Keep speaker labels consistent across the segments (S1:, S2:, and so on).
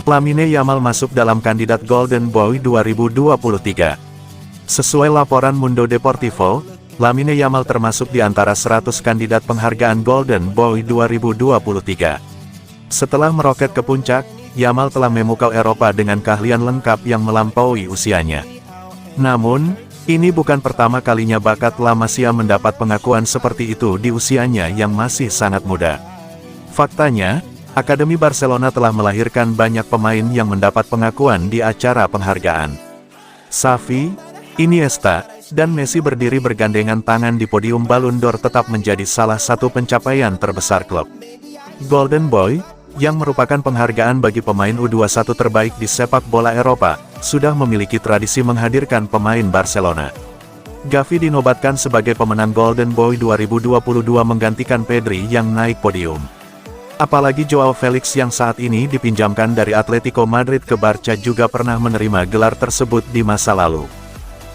S1: Lamine Yamal masuk dalam kandidat Golden Boy 2023. Sesuai laporan Mundo Deportivo, Lamine Yamal termasuk di antara 100 kandidat penghargaan Golden Boy 2023. Setelah meroket ke puncak, Yamal telah memukau Eropa dengan keahlian lengkap yang melampaui usianya. Namun, ini bukan pertama kalinya bakat La Masia mendapat pengakuan seperti itu di usianya yang masih sangat muda. Faktanya, Akademi Barcelona telah melahirkan banyak pemain yang mendapat pengakuan di acara penghargaan. Xavi, Iniesta, dan Messi berdiri bergandengan tangan di podium Ballon d'Or tetap menjadi salah satu pencapaian terbesar klub. Golden Boy, yang merupakan penghargaan bagi pemain U21 terbaik di sepak bola Eropa, sudah memiliki tradisi menghadirkan pemain Barcelona. Gavi dinobatkan sebagai pemenang Golden Boy 2022 menggantikan Pedri yang naik podium. Apalagi Joao Felix yang saat ini dipinjamkan dari Atletico Madrid ke Barca juga pernah menerima gelar tersebut di masa lalu.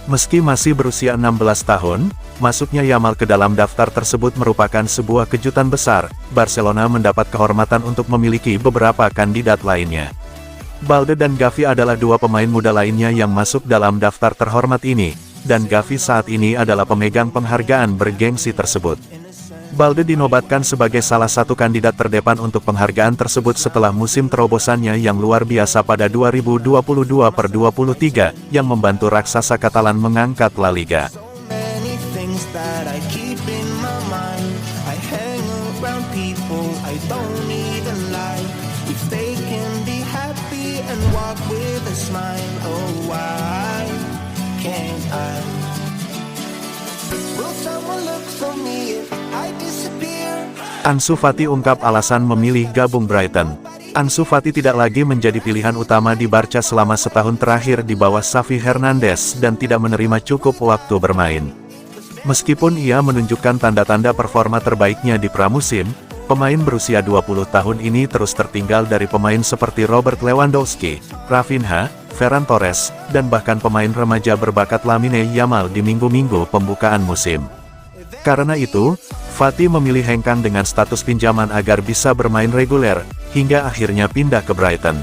S1: Meski masih berusia 16 tahun, masuknya Yamal ke dalam daftar tersebut merupakan sebuah kejutan besar. Barcelona mendapat kehormatan untuk memiliki beberapa kandidat lainnya. Balde dan Gavi adalah dua pemain muda lainnya yang masuk dalam daftar terhormat ini, dan Gavi saat ini adalah pemegang penghargaan bergengsi tersebut. Balde dinobatkan sebagai salah satu kandidat terdepan untuk penghargaan tersebut setelah musim terobosannya yang luar biasa pada 2022-23, yang membantu raksasa Katalan mengangkat La Liga. Ansu Fati ungkap alasan memilih gabung Brighton. Ansu Fati tidak lagi menjadi pilihan utama di Barca selama setahun terakhir di bawah Xavi Hernandez dan tidak menerima cukup waktu bermain. Meskipun ia menunjukkan tanda-tanda performa terbaiknya di pramusim, pemain berusia 20 tahun ini terus tertinggal dari pemain seperti Robert Lewandowski, Rafinha, Ferran Torres, dan bahkan pemain remaja berbakat Lamine Yamal di minggu-minggu pembukaan musim. Karena itu, Fati memilih hengkang dengan status pinjaman agar bisa bermain reguler, hingga akhirnya pindah ke Brighton.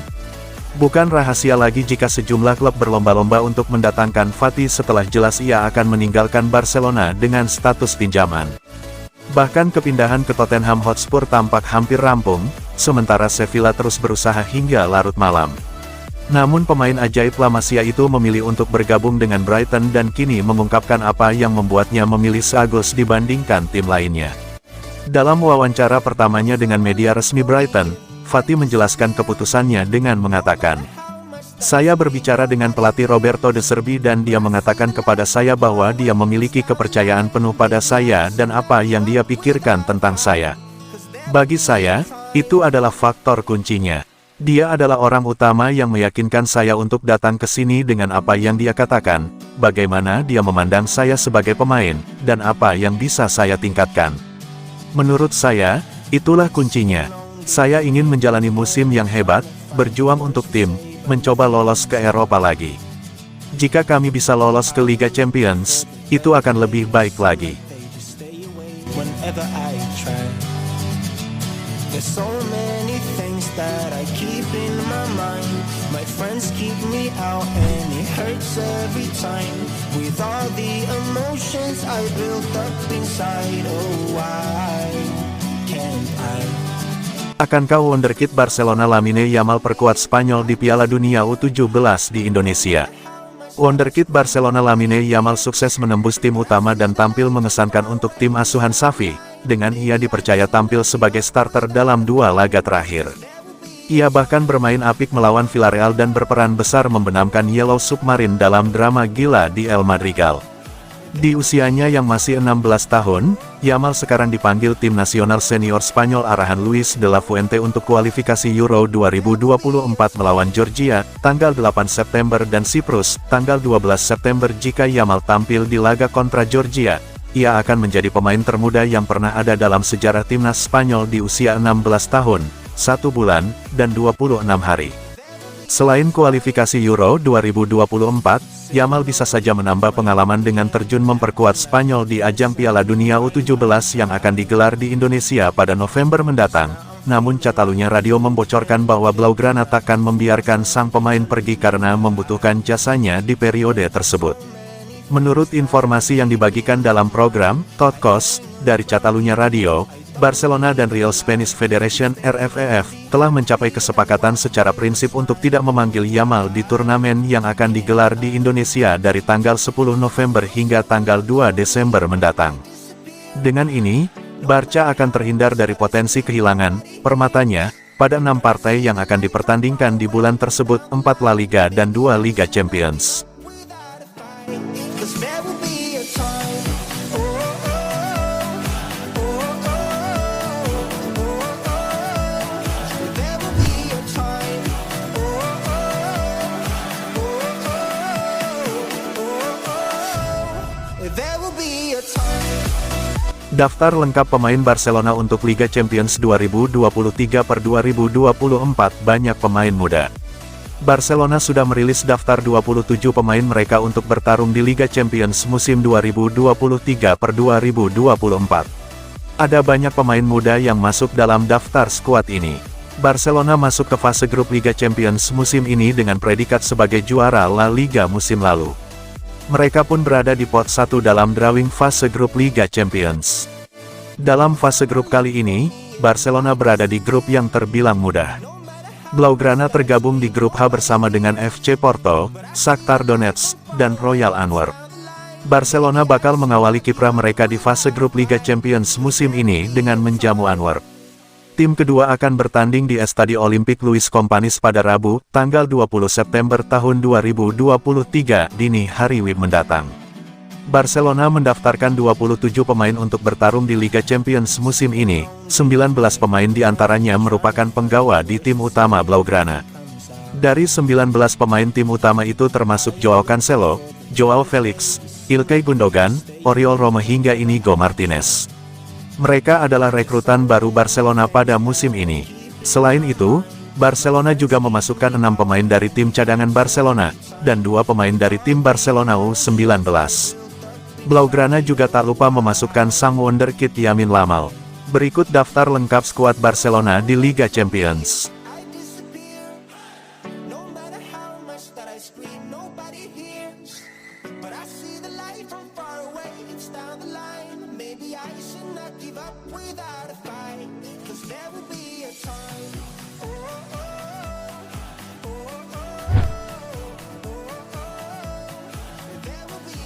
S1: Bukan rahasia lagi jika sejumlah klub berlomba-lomba untuk mendatangkan Fati setelah jelas ia akan meninggalkan Barcelona dengan status pinjaman. Bahkan kepindahan ke Tottenham Hotspur tampak hampir rampung, sementara Sevilla terus berusaha hingga larut malam. Namun pemain ajaib La Masia itu memilih untuk bergabung dengan Brighton dan kini mengungkapkan apa yang membuatnya memilih Sagus dibandingkan tim lainnya. Dalam wawancara pertamanya dengan media resmi Brighton, Fati menjelaskan keputusannya dengan mengatakan, "Saya berbicara dengan pelatih Roberto De Zerbi dan dia mengatakan kepada saya bahwa dia memiliki kepercayaan penuh pada saya dan apa yang dia pikirkan tentang saya. Bagi saya, itu adalah faktor kuncinya. Dia adalah orang utama yang meyakinkan saya untuk datang ke sini dengan apa yang dia katakan, bagaimana dia memandang saya sebagai pemain, dan apa yang bisa saya tingkatkan. Menurut saya, itulah kuncinya. Saya ingin menjalani musim yang hebat, berjuang untuk tim, mencoba lolos ke Eropa lagi. Jika kami bisa lolos ke Liga Champions, itu akan lebih baik lagi." There's so many things that I keep in my mind. My friends keep me out and it hurts every time. With all the emotions I built up inside, oh why can't I? Akankah wonderkid Barcelona Lamine Yamal perkuat Spanyol di Piala Dunia U17 di Indonesia? Wonderkid Barcelona Lamine Yamal sukses menembus tim utama dan tampil mengesankan untuk tim asuhan Xavi, dengan ia dipercaya tampil sebagai starter dalam 2 laga terakhir. Ia bahkan bermain apik melawan Villarreal dan berperan besar membenamkan Yellow Submarine dalam drama gila di El Madrigal. Di usianya yang masih 16 tahun, Yamal sekarang dipanggil tim nasional senior Spanyol arahan Luis de la Fuente untuk kualifikasi Euro 2024 melawan Georgia, tanggal 8 September dan Siprus, tanggal 12 September. Jika Yamal tampil di laga kontra Georgia, ia akan menjadi pemain termuda yang pernah ada dalam sejarah timnas Spanyol di usia 16 tahun, 1 bulan, dan 26 hari. Selain kualifikasi Euro 2024, Yamal bisa saja menambah pengalaman dengan terjun memperkuat Spanyol di ajang Piala Dunia U17 yang akan digelar di Indonesia pada November mendatang. namun Catalunya Radio membocorkan bahwa Blaugrana takkan membiarkan sang pemain pergi karena membutuhkan jasanya di periode tersebut. Menurut informasi yang dibagikan dalam program Todcast dari Catalunya Radio, Barcelona dan Real Spanish Federation (RFEF) telah mencapai kesepakatan secara prinsip untuk tidak memanggil Yamal di turnamen yang akan digelar di Indonesia dari tanggal 10 November hingga tanggal 2 Desember mendatang. Dengan ini, Barca akan terhindar dari potensi kehilangan permatanya pada 6 partai yang akan dipertandingkan di bulan tersebut, 4 La Liga dan 2 Liga Champions. Daftar lengkap pemain Barcelona untuk Liga Champions 2023/2024 banyak pemain muda. Barcelona sudah merilis daftar 27 pemain mereka untuk bertarung di Liga Champions musim 2023/2024. Ada banyak pemain muda yang masuk dalam daftar skuad ini. Barcelona masuk ke fase grup Liga Champions musim ini dengan predikat sebagai juara La Liga musim lalu. Mereka pun berada di pot 1 dalam drawing fase grup Liga Champions. Dalam fase grup kali ini, Barcelona berada di grup yang terbilang mudah. Blaugrana tergabung di grup H bersama dengan FC Porto, Shakhtar Donetsk, dan Royal Antwerp. Barcelona bakal mengawali kiprah mereka di fase grup Liga Champions musim ini dengan menjamu Antwerp. Tim kedua akan bertanding di Estadio Olympique Louis Companys pada Rabu, tanggal 20 September tahun 2023 dini hari WIB mendatang. Barcelona mendaftarkan 27 pemain untuk bertarung di Liga Champions musim ini, 19 pemain diantaranya merupakan penggawa di tim utama Blaugrana. Dari 19 pemain tim utama itu termasuk Joao Cancelo, Joao Felix, Ilkay Gundogan, Oriol Romeu hingga Inigo Martinez. Mereka adalah rekrutan baru Barcelona pada musim ini. Selain itu, Barcelona juga memasukkan 6 pemain dari tim cadangan Barcelona, dan 2 pemain dari tim Barcelona U19. Blaugrana juga tak lupa memasukkan sang wonderkid Yamin Lamal. Berikut daftar lengkap skuad Barcelona di Liga Champions.
S2: Give up without a fight, 'cause there will be a time. Oh, oh, oh.